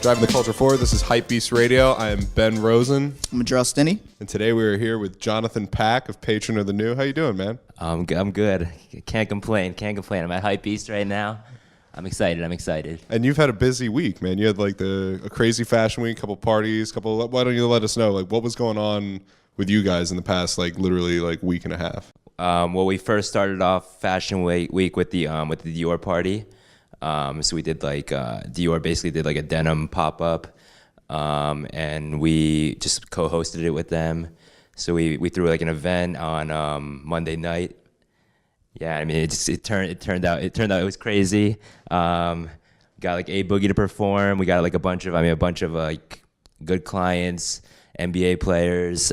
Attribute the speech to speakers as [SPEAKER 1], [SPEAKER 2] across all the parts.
[SPEAKER 1] Driving the culture forward. This is Hypebeast Radio. I am Ben Rosen.
[SPEAKER 2] I'm Jarrell Stinney.
[SPEAKER 1] And today we are here with Jonathan Pak of Patron of the New. How you doing, man?
[SPEAKER 3] I'm good. Can't complain. I'm at Hypebeast right now. I'm excited.
[SPEAKER 1] And you've had a busy week, man. You had like a crazy fashion week, couple parties, why don't you let us know like what was going on with you guys in the past literally week and a half?
[SPEAKER 3] Well, we first started off Fashion Week with the Dior party. So we did Dior basically did a denim pop-up, and we just co-hosted it with them. So we threw an event on Monday night. Yeah, I mean it turned out it was crazy. Got A-Boogie to perform. We got a bunch of good clients, NBA players,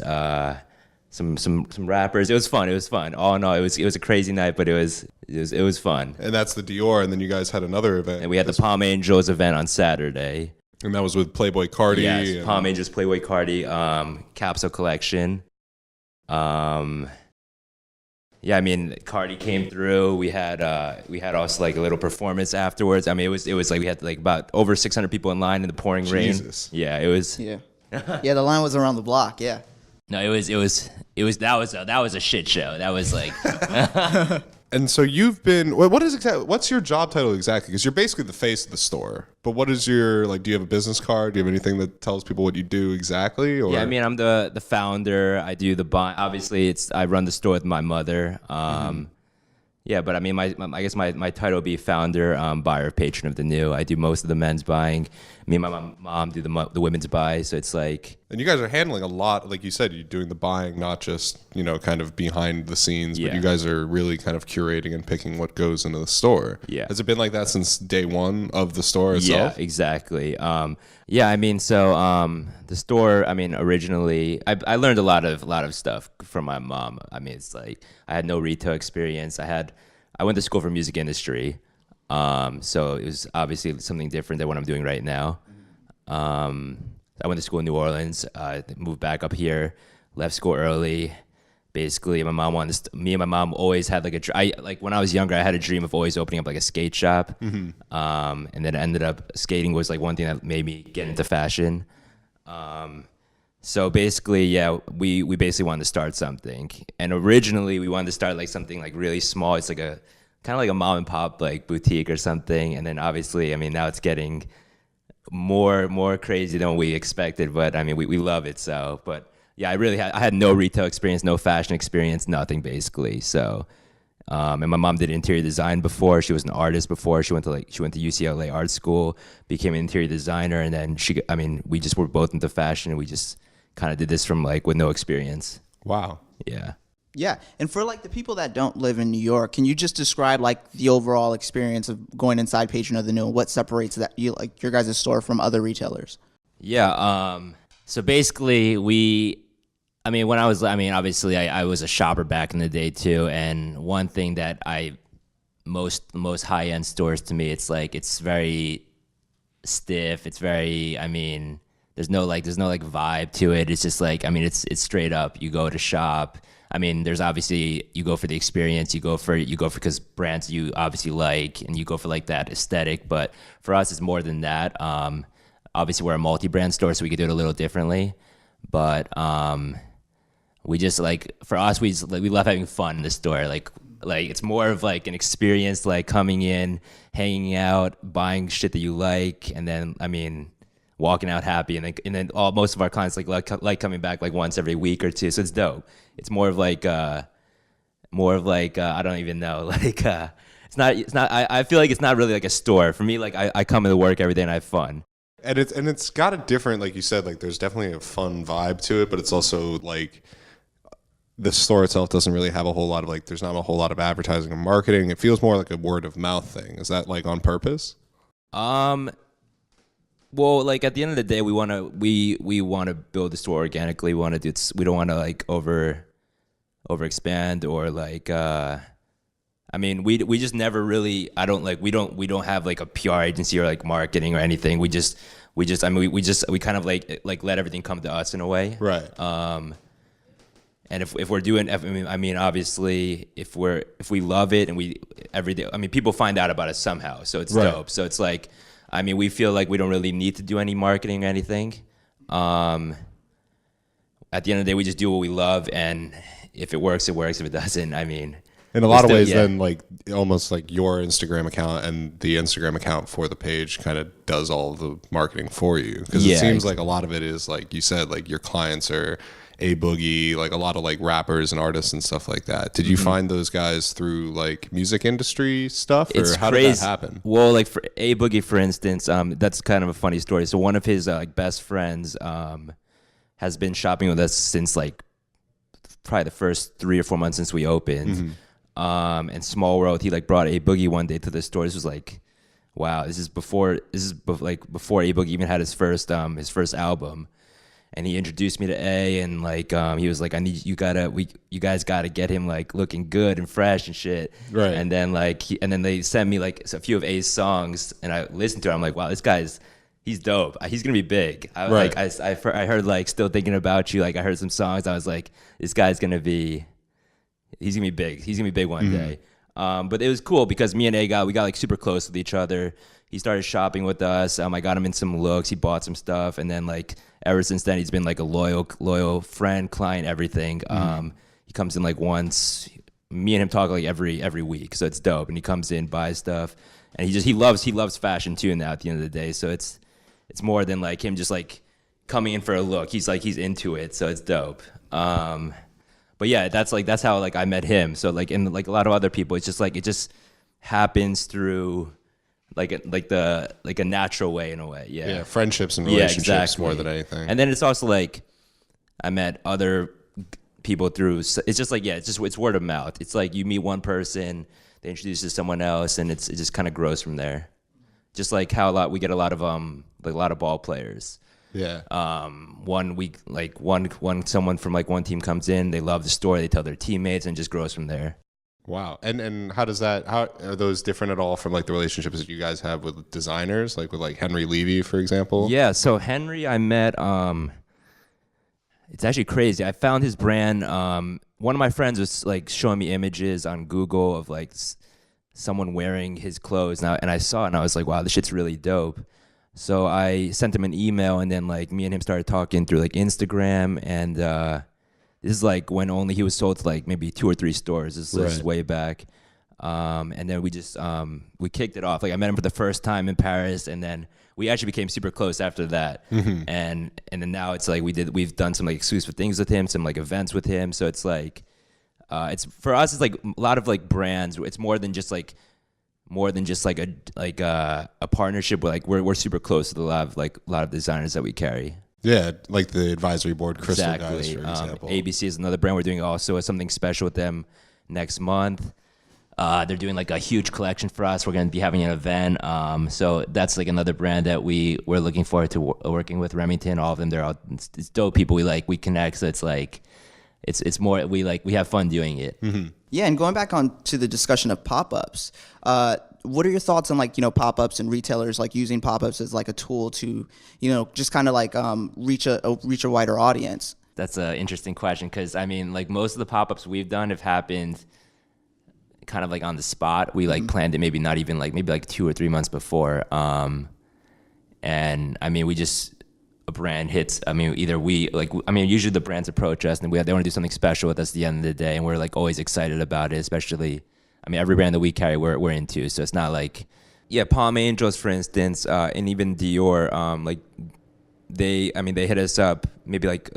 [SPEAKER 3] some rappers. It was fun. All in all, it was a crazy night, but it was fun.
[SPEAKER 1] And that's the Dior, and then you guys had another event.
[SPEAKER 3] And we had the Palm Angels event on Saturday.
[SPEAKER 1] And that was with Playboy Cardi.
[SPEAKER 3] Yes, Palm Angels, Playboy Cardi, capsule collection. Yeah, I mean, Cardi came through. We had also a little performance afterwards. I mean, it was we had about over 600 people in line in the pouring rain.
[SPEAKER 1] Jesus.
[SPEAKER 3] Yeah, it was.
[SPEAKER 2] Yeah, the line was around the block. Yeah.
[SPEAKER 3] No, that was a shit show. That was
[SPEAKER 1] And so you've been, what's your job title exactly? Because you're basically the face of the store. But what is your, do you have a business card? Do you have anything that tells people what you do exactly? Or?
[SPEAKER 3] Yeah, I mean, I'm the founder. I do the buy. Obviously, I run the store with my mother. Yeah, but I mean, I guess my title would be founder, buyer, patron of the New. I do most of the men's buying. Me and my mom do the women's buy. So it's
[SPEAKER 1] And you guys are handling a lot, like you said, you're doing the buying, not just, kind of behind the scenes, but you guys are really kind of curating and picking what goes into the store.
[SPEAKER 3] Yeah.
[SPEAKER 1] Has it been like that since day one of the store itself?
[SPEAKER 3] Yeah, exactly. Yeah, I mean, so the store, I mean, originally, I learned a lot of stuff from my mom. I mean, it's I had no retail experience. I went to school for music industry. So it was obviously something different than what I'm doing right now. I went to school in New Orleans, moved back up here, left school early. Basically, me and my mom always had when I was younger, I had a dream of always opening up a skate shop. And then it ended up skating was one thing that made me get into fashion. So basically, yeah, we basically wanted to start something. And originally we wanted to start something really small. It's kind of like a mom and pop boutique or something. And then obviously, I mean, now it's getting more crazy than what we expected, but I mean, we love it. So, but yeah, I had no retail experience, no fashion experience, nothing basically. So, and my mom did interior design before. She was an artist before. She went to UCLA art school, became an interior designer, and then we just were both into fashion, and we just kind of did this from with no experience.
[SPEAKER 1] Wow.
[SPEAKER 3] Yeah.
[SPEAKER 2] Yeah, and for the people that don't live in New York, can you just describe the overall experience of going inside Patron of the New and what separates your guys' store from other retailers?
[SPEAKER 3] Yeah. So basically, obviously I was a shopper back in the day too, and one thing that most high end stores to me, it's very stiff. It's very, there's no vibe to it. It's just it's straight up. You go to shop. I mean, there's obviously, you go for the experience, you go for because brands you obviously like, and you go for that aesthetic. But for us, it's more than that. Obviously, we're a multi-brand store, so we could do it a little differently. But we just for us, we love having fun in the store. It's more of an experience, coming in, hanging out, buying shit that you like, and then walking out happy, and then most of our clients like coming back once every week or two. So it's dope. It's more of I don't even know. It's not. I feel like it's not really a store for me. I come into work every day and I have fun.
[SPEAKER 1] And it's got a different, like you said, there's definitely a fun vibe to it, but it's also the store itself doesn't really have a whole lot of there's not a whole lot of advertising and marketing. It feels more like a word of mouth thing. Is that on purpose?
[SPEAKER 3] Well, at the end of the day, we want to build the store organically. We want to we don't want to over expand or we just never really. We don't have a PR agency or marketing or anything. We kind of let everything come to us in a way.
[SPEAKER 1] Right.
[SPEAKER 3] And if we're doing, obviously, if we love it and we every day, people find out about us somehow, so it's
[SPEAKER 1] right.
[SPEAKER 3] dope. So it's I mean, we feel like we don't really need to do any marketing or anything. At the end of the day, we just do what we love, and if it works, it works. If it doesn't, I mean,
[SPEAKER 1] in a lot of ways, then like almost like your Instagram account and the Instagram account for the page kind of does all the marketing for you, because it seems like a lot of it is like you said, like your clients are A-Boogie, like a lot of like rappers and artists and stuff like that. Did you find those guys through like music industry stuff, or how did that happen?
[SPEAKER 3] Well, like for A-Boogie, for instance, that's kind of a funny story. So one of his like best friends has been shopping with us since like probably the first 3 or 4 months since we opened. And Small World, he like brought A-Boogie one day to the store. This was like, wow, this is before A-Boogie even had his first album. And he introduced me to A, and like he was like, I need you guys gotta get him like looking good and fresh and shit.
[SPEAKER 1] Right.
[SPEAKER 3] And then then they sent me like a few of A's songs, and I listened to it. I'm like, wow, he's dope. He's gonna be big. I heard like Still Thinking About You. Like I heard some songs. I was like, this guy's gonna be big. He's gonna be big one day. But it was cool because me and A we got like super close with each other. He started shopping with us. I got him in some looks. He bought some stuff, and then like ever since then, he's been like a loyal friend, client, everything. He comes in like once. Me and him talk like every week, so it's dope. And he comes in, buys stuff, and he loves fashion too. Now at the end of the day, so it's more than like him just like coming in for a look. He's into it, so it's dope. But yeah, that's how like I met him. So like in like a lot of other people, it's just like it just happens through like a natural way in a way. Yeah,
[SPEAKER 1] friendships and relationships
[SPEAKER 3] exactly.
[SPEAKER 1] more than anything.
[SPEAKER 3] And then it's also like I met other people through. It's just like it's word of mouth. It's like you meet one person, they introduce you to someone else, and it just kind of grows from there. Just like how we get a lot of ball players.
[SPEAKER 1] Yeah.
[SPEAKER 3] One week, like someone from like one team comes in, they love the story, they tell their teammates, and it just grows from there.
[SPEAKER 1] Wow. And how are those different at all from like the relationships that you guys have with designers, like with like Henry Levy, for example?
[SPEAKER 3] Yeah. So Henry, I met, it's actually crazy. I found his brand. One of my friends was like showing me images on Google of like someone wearing his clothes now, and I saw it and I was like, wow, this shit's really dope. So I sent him an email, and then like me and him started talking through like Instagram, and this is like when only he was sold to like maybe 2 or 3 stores. This is way back. And then we just we kicked it off. Like I met him for the first time in Paris, and then we actually became super close after that. And then now it's like we've done some like exclusive things with him, some like events with him. So it's like it's for us, it's like a lot of like brands. It's more than just like a partnership. But like we're super close to a lot of designers that we carry.
[SPEAKER 1] Yeah, like the advisory board Crystal guys, for example.
[SPEAKER 3] ABC is another brand we're doing also something special with them next month. They're doing like a huge collection for us. We're going to be having an event. So that's like another brand that we're looking forward to working with. Remington, all of them, it's dope people. We connect. So it's like, it's more, we have fun doing it.
[SPEAKER 2] Mm-hmm. Yeah. And going back on to the discussion of pop-ups, what are your thoughts on like, pop-ups and retailers like using pop-ups as like a tool to, just kind of like reach a wider audience?
[SPEAKER 3] That's an interesting question, because I mean, like most of the pop-ups we've done have happened kind of like on the spot. We like planned it maybe not even like maybe like 2 or 3 months before. And I mean, a brand hits. I mean, usually the brands approach us and they want to do something special with us at the end of the day, and we're like always excited about it. Especially, I mean, every brand that we carry, we're into. So it's not like, Palm Angels, for instance, and even Dior, they hit us up maybe like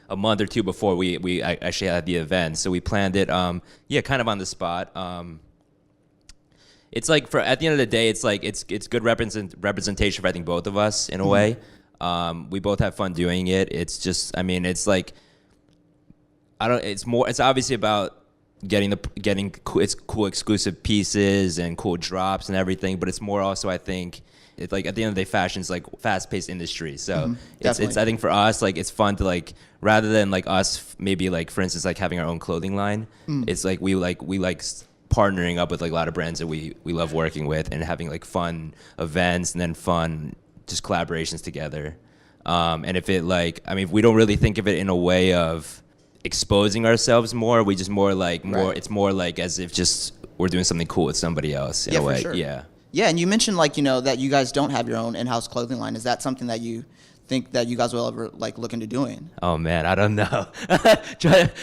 [SPEAKER 3] a month or 2 before we actually had the event. So we planned it, kind of on the spot. It's like at the end of the day, it's like it's good representation for I think both of us in a way. We both have fun doing it. It's just, I mean, it's like it's obviously about getting cool exclusive pieces and cool drops and everything, but it's more also, I think, it's like at the end of the day, fashion's like fast-paced industry. So it's I think for us, like it's fun to like, rather than like us maybe like for instance like having our own clothing line, it's like we like partnering up with like a lot of brands that we love working with and having like fun events and then fun just collaborations together. And if it like, I mean, we don't really think of it in a way of exposing ourselves more. We just it's more like as if just we're doing something cool with somebody else in a way.
[SPEAKER 2] For sure.
[SPEAKER 3] Yeah.
[SPEAKER 2] Yeah, and you mentioned like, that you guys don't have your own in-house clothing line. Is that something that you think that you guys will ever like look into doing?
[SPEAKER 3] Oh man, I don't know.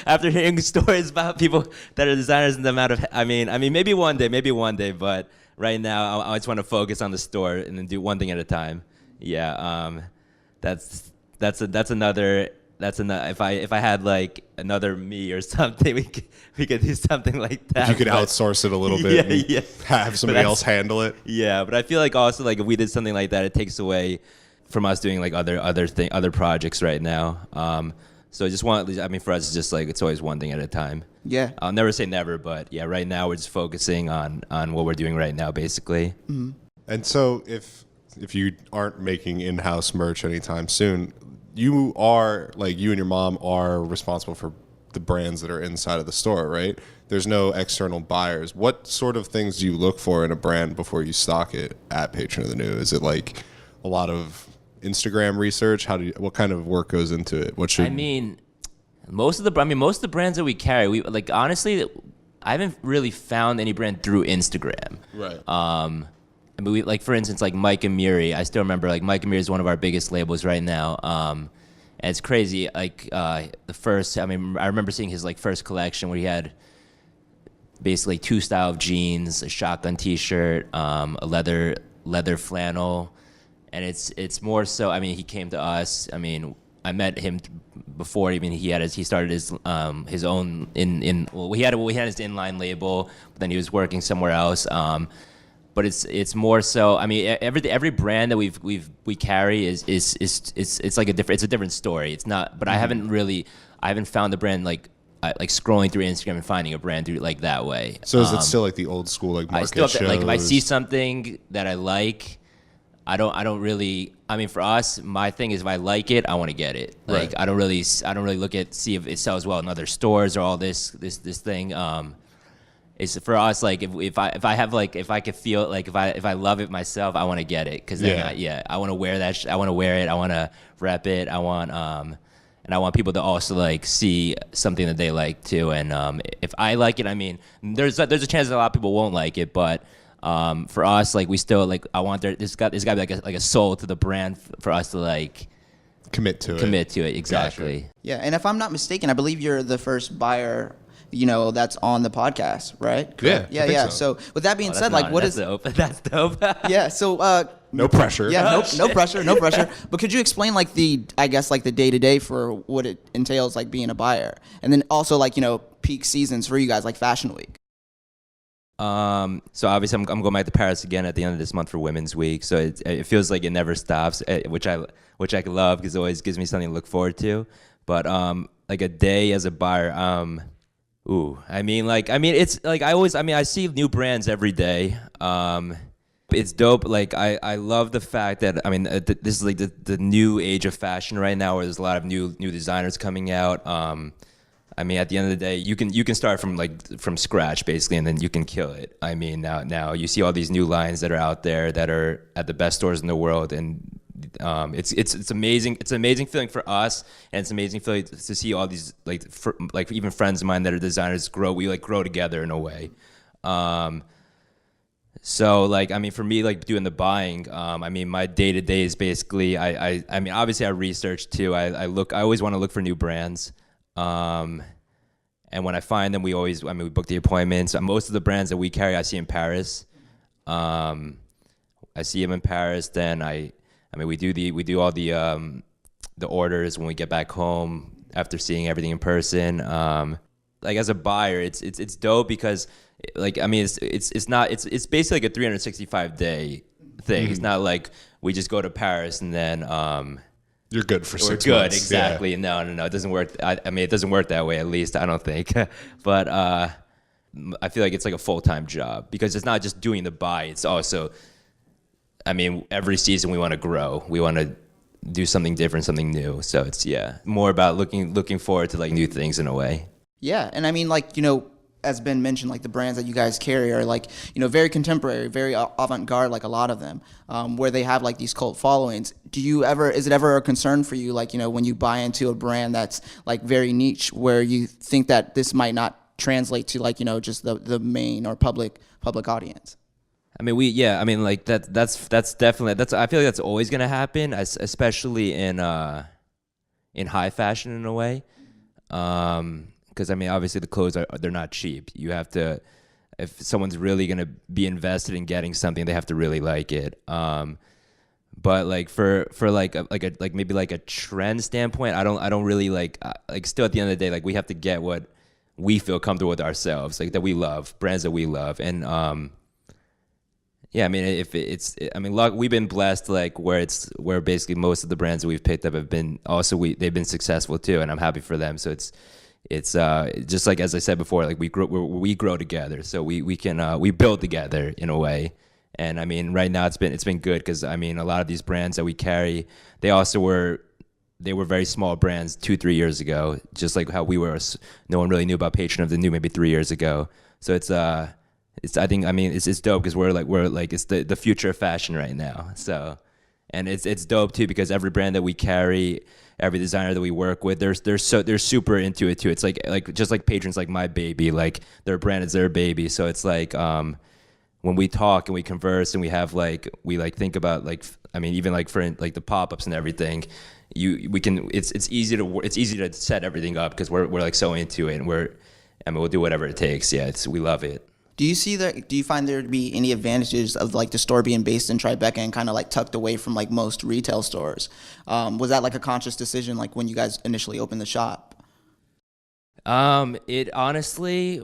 [SPEAKER 3] After hearing stories about people that are designers and the amount of, I mean, maybe one day, but right now I just want to focus on the store and then do one thing at a time. Yeah, that's another. If I had like another me or something, we could do something like that.
[SPEAKER 1] If you could outsource it a little bit,
[SPEAKER 3] yeah.
[SPEAKER 1] have somebody else handle it.
[SPEAKER 3] Yeah, but I feel like also like if we did something like that, it takes away from us doing like other projects right now. So I just want, for us, it's just like it's always one thing at a time.
[SPEAKER 2] Yeah.
[SPEAKER 3] I'll never say never, but yeah, right now we're just focusing on what we're doing right now, basically.
[SPEAKER 2] Mm-hmm.
[SPEAKER 1] And so if you aren't making in-house merch anytime soon, you and your mom are responsible for the brands that are inside of the store, right? There's no external buyers. What sort of things do you look for in a brand before you stock it at Patron of the New? Is it like a lot of Instagram research? What kind of work goes into it?
[SPEAKER 3] Most of the brands that we carry, we like honestly, I haven't really found any brand through Instagram.
[SPEAKER 1] Right.
[SPEAKER 3] We, like for instance, like Mike Amiri. I still remember like Mike Amiri is one of our biggest labels right now. And it's crazy. Like the first, I remember seeing his like first collection where he had basically 2 style of jeans, a shotgun T-shirt, a leather flannel, and it's more so. He came to us. I met him before even he started his own he had his inline label, but then he was working somewhere else. But it's more so. Every brand that we carry is like a different story. It's not, but
[SPEAKER 1] Mm-hmm.
[SPEAKER 3] I haven't found a brand like scrolling through Instagram and finding a brand through like that way.
[SPEAKER 1] So is it still like the old school like market
[SPEAKER 3] I still have to, like if I
[SPEAKER 1] shows?
[SPEAKER 3] see something that I like, I don't really. For us, my thing is if I like it, I want to get it. Like
[SPEAKER 1] Right.
[SPEAKER 3] I don't really look at see if it sells well in other stores or all this thing. It's for us like if I could feel like if I love it myself, I want to get it because then I want to wear that. I want to wear it. I want to rep it. I want and I want people to also like see something that they like too. And if I like it, there's a chance that a lot of people won't like it, but for us, like we still like I want there's got to be like a soul to the brand for us to like
[SPEAKER 1] commit to it.
[SPEAKER 3] Exactly.
[SPEAKER 1] Gotcha.
[SPEAKER 2] Yeah, and if I'm not mistaken, I believe you're the first buyer, that's on the podcast, right?
[SPEAKER 1] Yeah, I think
[SPEAKER 2] yeah.
[SPEAKER 1] so.
[SPEAKER 2] So with that being said,
[SPEAKER 3] That's
[SPEAKER 2] like, what is?
[SPEAKER 3] dope. That's dope.
[SPEAKER 2] Yeah. So.
[SPEAKER 1] No pressure.
[SPEAKER 2] Yeah, no pressure, no pressure. But could you explain like the day to day for what it entails like being a buyer, and then also like peak seasons for you guys like Fashion Week.
[SPEAKER 3] So obviously I'm going back to Paris again at the end of this month for Women's Week. So it feels like it never stops, which I love because it always gives me something to look forward to. But like a day as a buyer, it's like I see new brands every day. It's dope. Like I love the fact that this is like the new age of fashion right now, where there's a lot of new designers coming out. At the end of the day, you can start from scratch basically, and then you can kill it. Now you see all these new lines that are out there that are at the best stores in the world, and it's amazing. It's an amazing feeling for us, and it's an amazing feeling to see all these like even friends of mine that are designers grow. We like grow together in a way. So for me, like doing the buying, my day to day is basically obviously I research too. I always want to look for new brands. And when I find them, we book the appointments. Most of the brands that we carry, I see in Paris. I see them in Paris. Then we do all the orders when we get back home after seeing everything in person. Like as a buyer, it's dope because it's basically like a 365 day thing.
[SPEAKER 1] Mm-hmm.
[SPEAKER 3] It's not like we just go to Paris and then
[SPEAKER 1] You're good for 6
[SPEAKER 3] we're good,
[SPEAKER 1] months.
[SPEAKER 3] exactly.
[SPEAKER 1] Yeah.
[SPEAKER 3] No, it doesn't work. It doesn't work that way. At least I don't think. But I feel like it's like a full-time job because it's not just doing the buy. It's also, every season we want to grow. We want to do something different, something new. So it's more about looking forward to like new things in a way.
[SPEAKER 2] Yeah, and as Ben mentioned, like the brands that you guys carry are like, very contemporary, very avant-garde, like a lot of them, where they have like these cult followings. Is it ever a concern for you, like, when you buy into a brand that's like very niche, where you think that this might not translate to like, just the main or public audience?
[SPEAKER 3] I mean, I mean, like that's definitely I feel like that's always gonna happen, especially in high fashion in a way. Because I mean, obviously the clothes they're not cheap. You have to, if someone's really gonna be invested in getting something, they have to really like it. But like for like maybe like a trend standpoint, I don't really like still at the end of the day, like we have to get what we feel comfortable with ourselves, like that we love, brands that we love. And yeah, I mean, we've been blessed, like where basically most of the brands that we've picked up have been they've been successful too, and I'm happy for them. So it's just like, as I said before, like we grow together, so we can we build together in a way. And I mean, right now it's been good, because I mean, a lot of these brands that we carry, they were very small brands 2-3 years ago, just like how we were. No one really knew about Patron of the New maybe 3 years ago. So it's I think, I mean, it's dope, because we're like it's the future of fashion right now. So, and it's dope too, because every brand that we carry, every designer that we work with, they're super into it too. It's like just like Patron's like my baby, like their brand is their baby. So it's like when we talk and we converse and we think about, like, I mean, even like for like the pop-ups and everything, it's easy to set everything up, because we're like so into it, and we'll do whatever it takes. Yeah, we love it.
[SPEAKER 2] Do you find there to be any advantages of like the store being based in Tribeca and kind of like tucked away from like most retail stores? Was that like a conscious decision, like when you guys initially opened the shop?
[SPEAKER 3] It honestly,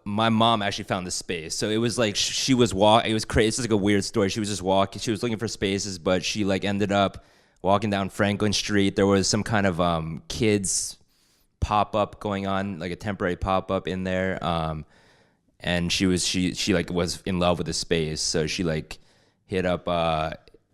[SPEAKER 3] my mom actually found the space. So it was like it was crazy. It's like a weird story. She was looking for spaces, but she like ended up walking down Franklin Street. There was some kind of kids pop-up going on, like a temporary pop-up in there. And she was in love with the space, so she like hit up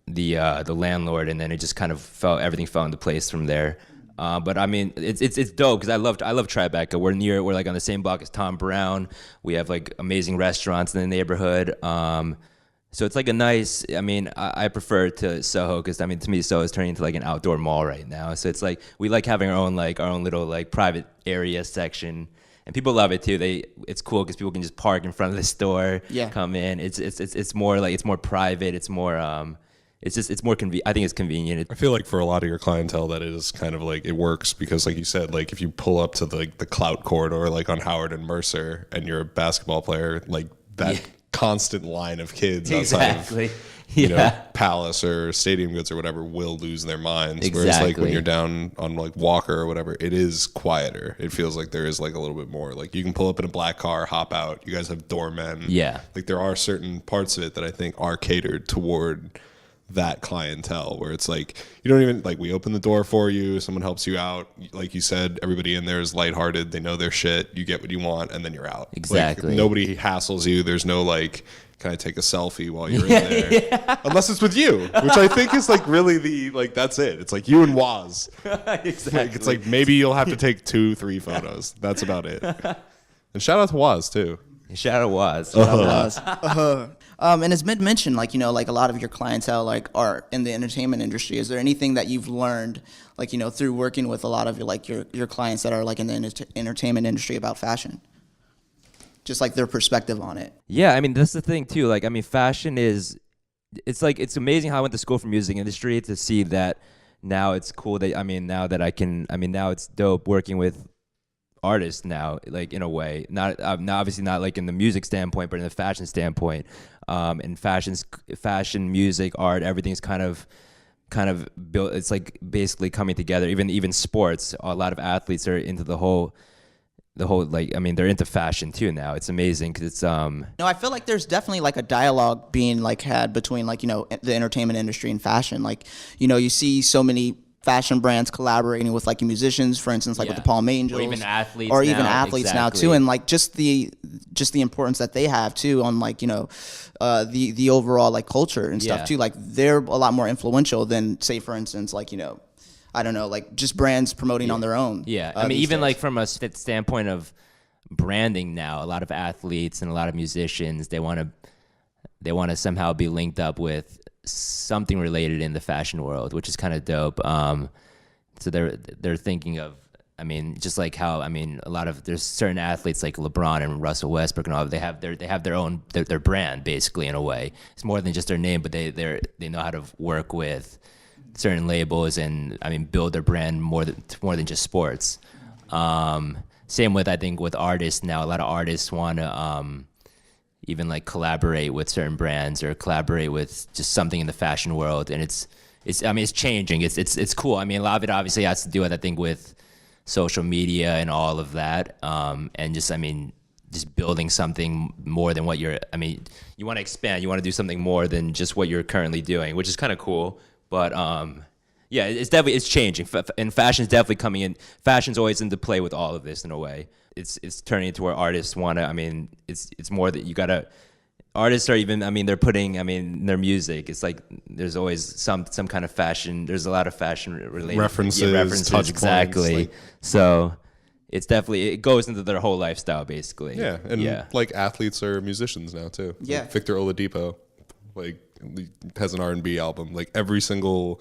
[SPEAKER 3] the landlord, and then it just kind of everything fell into place from there. But I mean, it's dope, because I love Tribeca. We're like on the same block as Tom Brown. We have like amazing restaurants in the neighborhood. So it's like a nice. I mean, I prefer to SoHo, because I mean, to me, SoHo is turning into like an outdoor mall right now. So it's like we like having our own little like private area section. And people love it too. It's cool, because people can just park in front of the store, come in. It's more like, it's more private. It's more it's more convenient. I think it's convenient.
[SPEAKER 1] I feel like for a lot of your clientele, that is kind of like, it works, because like you said, like if you pull up to the Clout Corridor, like on Howard and Mercer, and you're a basketball player, like that constant line of kids outside of you know, Palace or Stadium Goods or whatever will lose their minds.
[SPEAKER 3] Exactly.
[SPEAKER 1] Whereas like when you're down on like Walker or whatever, it is quieter. It feels like there is like a little bit more. Like you can pull up in a black car, hop out. You guys have doormen.
[SPEAKER 3] Yeah.
[SPEAKER 1] Like there are certain parts of it that I think are catered toward that clientele, where it's like you don't even like, we open the door for you, someone helps you out, like you said, everybody in there is lighthearted, they know their shit, you get what you want, and then you're out.
[SPEAKER 3] Exactly.
[SPEAKER 1] Like, nobody hassles you. There's no like, can I take a selfie while you're in there? Unless it's with you, which I think is like really that's it. It's like you and Waz.
[SPEAKER 3] Exactly.
[SPEAKER 1] Like, it's like maybe you'll have to take 2-3 photos. That's about it. And shout out to Waz too.
[SPEAKER 3] Shout out Waz.
[SPEAKER 2] And it's been mentioned, like, you know, like a lot of your clientele like are in the entertainment industry. Is there anything that you've learned, like, you know, through working with a lot of your clients that are like in the entertainment industry about fashion? Just like their perspective on it.
[SPEAKER 3] Yeah, I mean, that's the thing too. Like, I mean, fashion it's amazing how I went to school for music industry to see that now it's cool that, now it's dope working with artists now, like in a way, not obviously not like in the music standpoint, but in the fashion standpoint, and fashion, music, art, everything's kind of built. It's like basically coming together. Even sports, a lot of athletes are into the whole like, I mean, they're into fashion too now. It's amazing, because it's
[SPEAKER 2] No, I feel like there's definitely like a dialogue being like had between like, you know, the entertainment industry and fashion. Like, you know, you see so many fashion brands collaborating with like musicians, for instance, like with the Palm Angels,
[SPEAKER 3] or even athletes,
[SPEAKER 2] now too, and like just the importance that they have too on like, you know, the overall like culture and stuff too. Like they're a lot more influential than, say, for instance, like, you know, I don't know, like just brands promoting on their own.
[SPEAKER 3] Yeah, I mean, even days. Like from a standpoint of branding now, a lot of athletes and a lot of musicians, they want to somehow be linked up with something related in the fashion world, which is kind of dope. So they're thinking of, I mean, just like how, I mean, there's certain athletes like LeBron and Russell Westbrook and all, they have their own, their brand basically in a way. It's more than just their name, but they know how to work with certain labels and, I mean, build their brand more than just sports. Same with, I think, with artists now. A lot of artists want to even like collaborate with certain brands or collaborate with just something in the fashion world, and it's changing. It's cool. I mean, a lot of it obviously has to do with, I think, with social media and all of that, and just, I mean, just building something more than what you want to expand. You want to do something more than just what you're currently doing, which is kind of cool. But yeah, it's changing, and fashion's definitely coming in. Fashion's always into play with all of this in a way. It's turning into where artists want to. I mean, it's more that you gotta. Artists are even. I mean, they're putting. I mean, their music. It's like there's always some kind of fashion. There's a lot of fashion related
[SPEAKER 1] references, touch
[SPEAKER 3] exactly.
[SPEAKER 1] points,
[SPEAKER 3] So it's definitely, it goes into their whole lifestyle basically.
[SPEAKER 1] Yeah, and like athletes are musicians now too.
[SPEAKER 2] Yeah,
[SPEAKER 1] like Victor Oladipo, like, has an R&B album. Like every single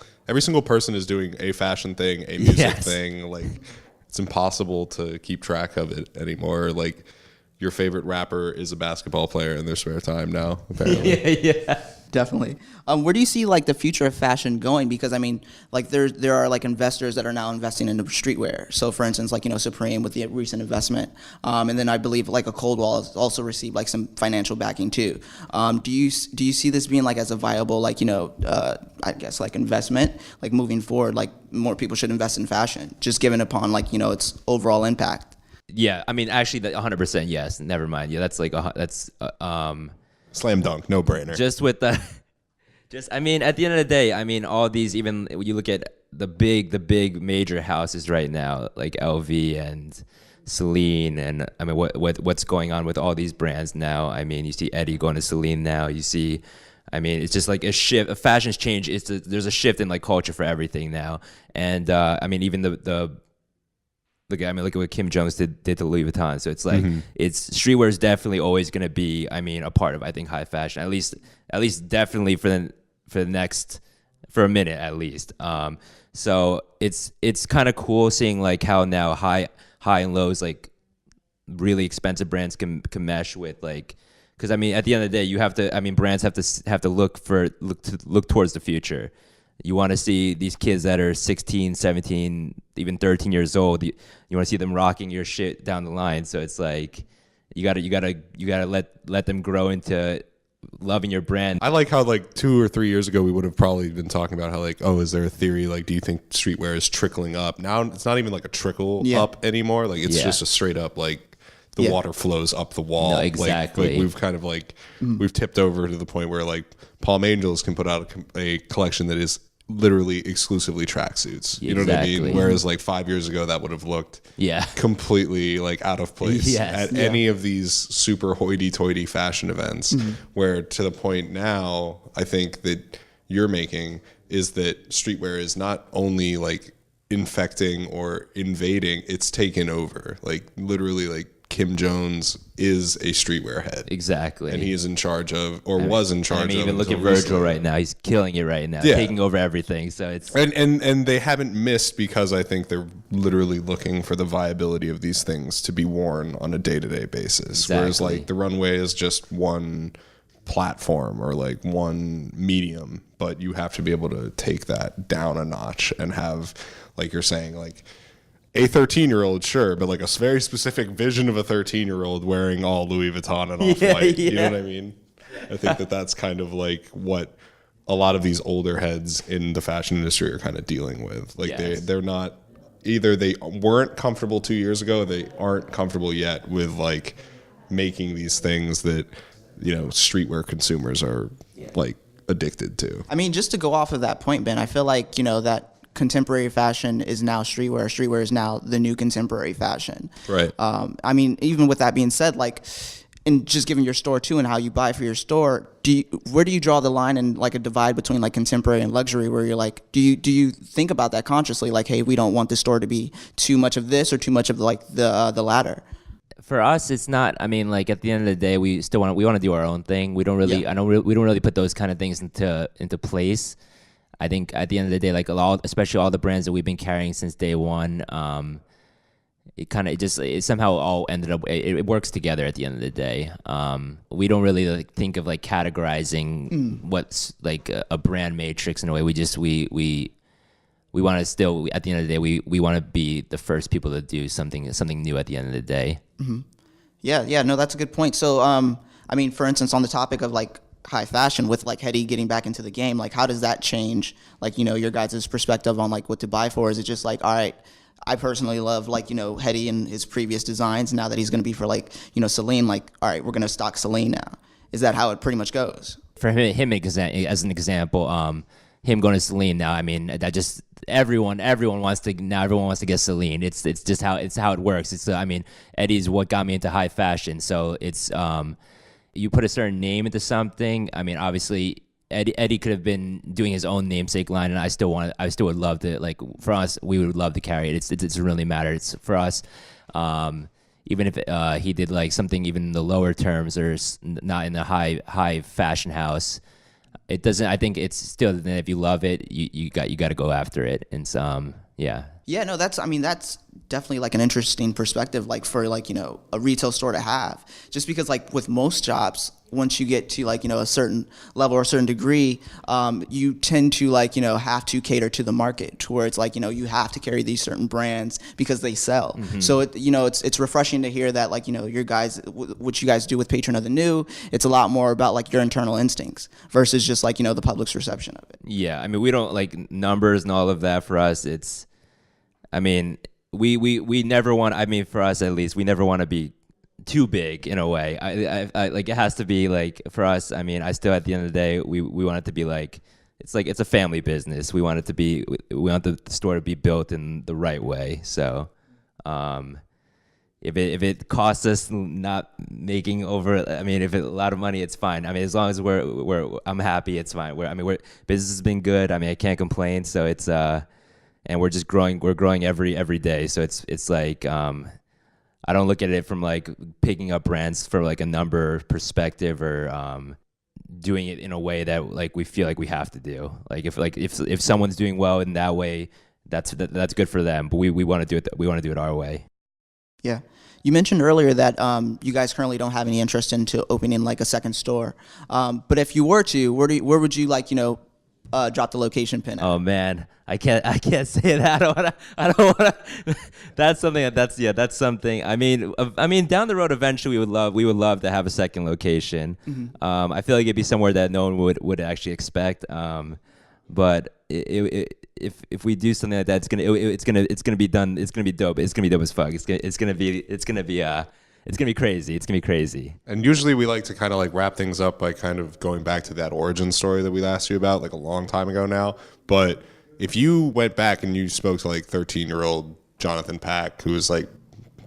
[SPEAKER 1] person is doing a fashion thing, a music thing. Like it's impossible to keep track of it anymore. Like your favorite rapper is a basketball player in their spare time now, apparently.
[SPEAKER 2] Yeah, definitely. Where do you see like the future of fashion going? Because I mean, like there are like investors that are now investing into streetwear. So for instance, like, you know, Supreme with the recent investment, and then I believe like a Coldwell has also received like some financial backing too. Do you see this being like as a viable, like, you know, I guess like investment, like moving forward, like more people should invest in fashion, just given upon like, you know, its overall impact?
[SPEAKER 3] Yeah, I mean, actually, 100% yes. Never mind. Yeah, that's like
[SPEAKER 1] Slam dunk, no brainer.
[SPEAKER 3] Just with the, I mean, at the end of the day, I mean, all these, even when you look at the big major houses right now, like LV and Celine, and I mean, what's going on with all these brands now? I mean, you see Eddie going to Celine now. You see, I mean, it's just like a shift. A fashion's change. There's a shift in like culture for everything now, and I mean, even look at what Kim Jones did to Louis Vuitton. So it's like it's streetwear is definitely always going to be, I mean, a part of, I think, high fashion. At least definitely for a minute at least. So it's kind of cool seeing like how now high and lows, like really expensive brands can mesh with, like, because I mean, at the end of the day, you have to. I mean, brands have to look towards the future. You want to see these kids that are 16, 17, even 13 years old. You want to see them rocking your shit down the line. So it's like you gotta let them grow into loving your brand.
[SPEAKER 1] I like how like 2 or 3 years ago we would have probably been talking about how like, oh, is there a theory, like, do you think streetwear is trickling up? Now it's not even like a trickle up anymore. Like it's just a straight up like the water flows up the wall.
[SPEAKER 3] No, exactly.
[SPEAKER 1] Like we've kind of like we've tipped over to the point where like Palm Angels can put out a collection that is literally exclusively tracksuits. You know what I mean? Whereas like 5 years ago that would have looked completely like out of place at any of these super hoity-toity fashion events. Where to the point now, I think that you're making is that streetwear is not only like infecting or invading, it's taken over. Like literally, like Kim Jones is a streetwear head.
[SPEAKER 3] Exactly.
[SPEAKER 1] And he is in charge of, or was in charge of.
[SPEAKER 3] I mean, even look at Virgil right now. He's killing it right now, taking over everything. So it's...
[SPEAKER 1] And they haven't missed because I think they're literally looking for the viability of these things to be worn on a day-to-day basis. Exactly. Whereas like the runway is just one platform or like one medium, but you have to be able to take that down a notch and have, like you're saying, like, a 13-year-old, sure, but like a very specific vision of a 13-year-old wearing all Louis Vuitton and Off-White. You know what I mean? I think that's kind of like what a lot of these older heads in the fashion industry are kind of dealing with. Like they're not, either they weren't comfortable 2 years ago, they aren't comfortable yet with like making these things that, you know, streetwear consumers are like addicted to.
[SPEAKER 2] I mean, just to go off of that point, Ben, I feel like, you know, that contemporary fashion is now streetwear. Streetwear is now the new contemporary fashion.
[SPEAKER 1] Right.
[SPEAKER 2] I mean, even with that being said, like, and just given your store too and how you buy for your store, where do you draw the line and like a divide between like contemporary and luxury, where you're like, do you think about that consciously? Like, hey, we don't want the store to be too much of this or too much of like the latter.
[SPEAKER 3] For us, it's not. I mean, like at the end of the day, we want to do our own thing. We don't really. We don't really put those kind of things into place. I think at the end of the day, like especially all the brands that we've been carrying since day one, it somehow all ended up, it works together at the end of the day. We don't really like think of like categorizing what's like a brand matrix in a way. We want to still, at the end of the day, we want to be the first people to do something new at the end of the day.
[SPEAKER 2] Yeah, no, that's a good point. So, I mean, for instance, on the topic of like high fashion, with like Hetty getting back into the game, like how does that change, like, you know, your guys' perspective on like what to buy for? Is it just like, all right, I personally love like, you know, Hetty and his previous designs. Now that he's going to be for like, you know, Celine, like, all right, we're going to stock Celine now. Is that how it pretty much goes?
[SPEAKER 3] For him as an example, him going to Celine now, I mean, that just everyone wants to get Celine. It's just how it works. It's I mean, Eddie's what got me into high fashion. So it's you put a certain name into something. I mean, obviously Eddie could have been doing his own namesake line, and I still would love to, like, for us, we would love to carry it. It doesn't really matter. It's for us. Even if he did like something even in the lower terms or not in the high fashion house, it doesn't. I think it's still, if you love it, you got to go after it. And yeah.
[SPEAKER 2] Yeah, no, that's definitely like an interesting perspective, like for like, you know, a retail store to have, just because like with most jobs, once you get to like, you know, a certain level or a certain degree, you tend to like, you know, have to cater to the market towards like, you know, you have to carry these certain brands because they sell. Mm-hmm. So it, you know, it's refreshing to hear that like, you know, your guys, what you guys do with Patron of the New, it's a lot more about like your internal instincts versus just like, you know, the public's reception of it.
[SPEAKER 3] Yeah, I mean, we don't like numbers and all of that. For us, it's, I mean, we never want, I mean, for us at least, we never want to be too big in a way. I like, it has to be like, for us, I mean, I still, at the end of the day, we want it to be like it's a family business. We want we want the store to be built in the right way. So if it costs us not making over, I mean, if it's a lot of money, it's fine. I mean, as long as I'm happy, it's fine. Business has been good. I mean, I can't complain. So it's and we're just growing. We're growing every day. So it's like I don't look at it from like picking up brands for like a number perspective or doing it in a way that like we feel like we have to do. Like if someone's doing well in that way, that's good for them. But we want to do it. We want to do it our way.
[SPEAKER 2] Yeah. You mentioned earlier that you guys currently don't have any interest into opening like a second store. But if you were to, where would you like, you know, drop the location pin at?
[SPEAKER 3] Oh man, I can't say that. I don't wanna. That's something. That's something. I mean, down the road, eventually, we would love to have a second location. Mm-hmm. I feel like it'd be somewhere that no one would actually expect. But if we do something like that, it's gonna be done. It's gonna be dope. It's gonna be dope as fuck. It's gonna be crazy. It's gonna be crazy.
[SPEAKER 1] And usually we like to kind of like wrap things up by kind of going back to that origin story that we asked you about like a long time ago now. But if you went back and you spoke to like 13-year-old Jonathan Pak, who was like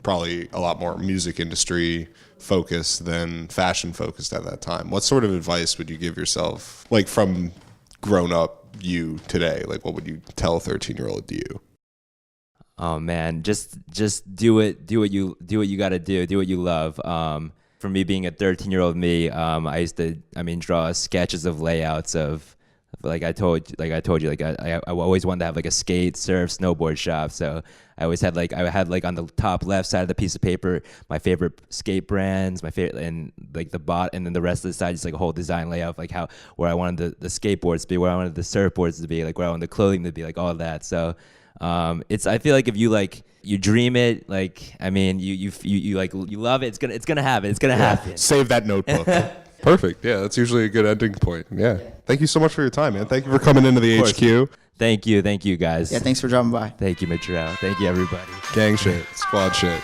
[SPEAKER 1] probably a lot more music industry focused than fashion focused at that time, what sort of advice would you give yourself, like from grown up you today? Like what would you tell a 13-year-old you?
[SPEAKER 3] Oh man, just do it. Do what you got to do. Do what you love. For me, being a 13-year-old me, I used to, draw sketches of layouts of, like I told you, I always wanted to have like a skate, surf, snowboard shop. So I always had I had on the top left side of the piece of paper my favorite skate brands, my favorite, and like the and then the rest of the side is like a whole design layout, like where I wanted the skateboards to be, where I wanted the surfboards to be, like where I wanted the clothing to be, like all that. So. I feel like if you dream it, you love it, it's gonna happen. It's gonna happen.
[SPEAKER 1] Save that notebook. Perfect. Yeah, that's usually a good ending point. Yeah. Thank you so much for your time, man. Thank you for coming into the HQ.
[SPEAKER 3] Thank you guys.
[SPEAKER 2] Yeah, thanks for dropping by.
[SPEAKER 3] Thank you, Mitchell. Thank you, everybody.
[SPEAKER 1] Gang shit, squad shit.